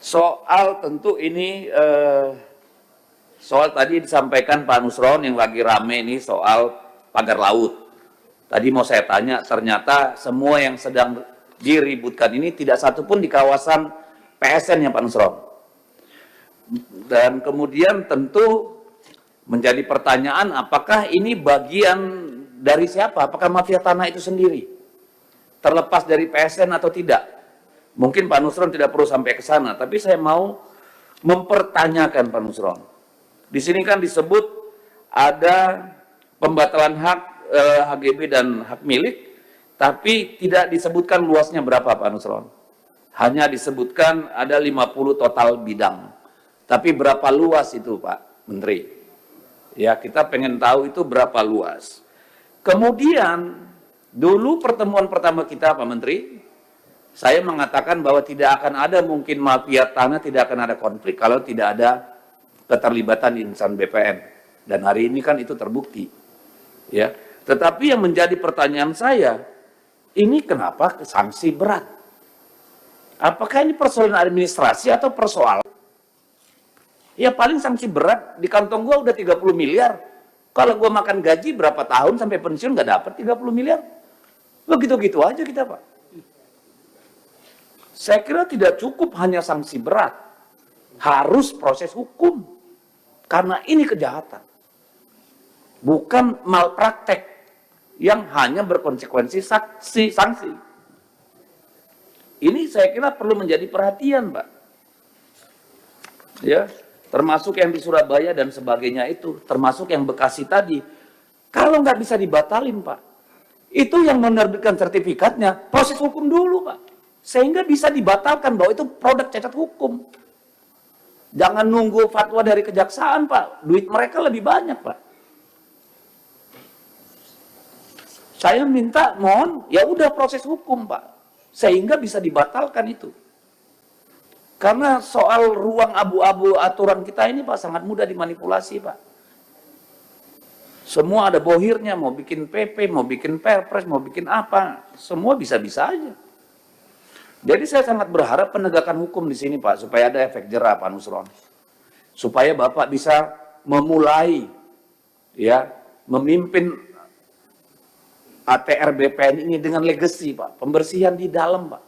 Soal tentu ini soal tadi disampaikan Pak Nusron yang lagi rame ini soal pagar laut. Tadi mau saya tanya, ternyata semua yang sedang diributkan ini tidak satu pun di kawasan PSN ya Pak Nusron. Dan kemudian tentu menjadi pertanyaan apakah ini bagian dari siapa? Apakah mafia tanah itu sendiri? Terlepas dari PSN atau tidak? Mungkin Pak Nusron tidak perlu sampai ke sana, tapi saya mau mempertanyakan Pak Nusron. Di sini kan disebut ada pembatalan hak HGB dan hak milik, tapi tidak disebutkan luasnya berapa Pak Nusron. Hanya disebutkan ada 50 total bidang. Tapi berapa luas itu Pak Menteri? Ya, kita pengen tahu itu berapa luas. Kemudian, dulu pertemuan pertama kita Pak Menteri, saya mengatakan bahwa tidak akan ada mungkin mafia tanah, tidak akan ada konflik kalau tidak ada keterlibatan insan BPN. Dan hari ini kan itu terbukti. Ya. Tetapi yang menjadi pertanyaan saya, ini kenapa sanksi berat? Apakah ini persoalan administrasi atau persoalan? Ya paling sanksi berat, di kantong gua udah 30 miliar. Kalau gua makan gaji berapa tahun sampai pensiun nggak dapat 30 miliar. Begitu-gitu aja kita Pak. Saya kira tidak cukup hanya sanksi berat. Harus proses hukum. Karena ini kejahatan. Bukan malpraktek yang hanya berkonsekuensi sanksi. Ini saya kira perlu menjadi perhatian, Pak. Ya, termasuk yang di Surabaya dan sebagainya itu, termasuk yang Bekasi tadi. Kalau nggak bisa dibatalin, Pak, itu yang menerbitkan sertifikatnya, proses hukum dulu, Pak. Sehingga bisa dibatalkan bahwa itu produk cacat hukum. Jangan nunggu fatwa dari kejaksaan, Pak. Duit mereka lebih banyak, Pak. Saya minta, mohon, ya udah proses hukum, Pak. Sehingga bisa dibatalkan itu. Karena soal ruang abu-abu aturan kita ini, Pak, sangat mudah dimanipulasi, Pak. Semua ada bohirnya, mau bikin PP, mau bikin perpres, mau bikin apa. Semua bisa-bisa aja. Jadi saya sangat berharap penegakan hukum di sini, Pak, supaya ada efek jerah, Pak Nusron. Supaya Bapak bisa memulai, ya, memimpin ATR BPN ini dengan legacy, Pak. Pembersihan di dalam, Pak.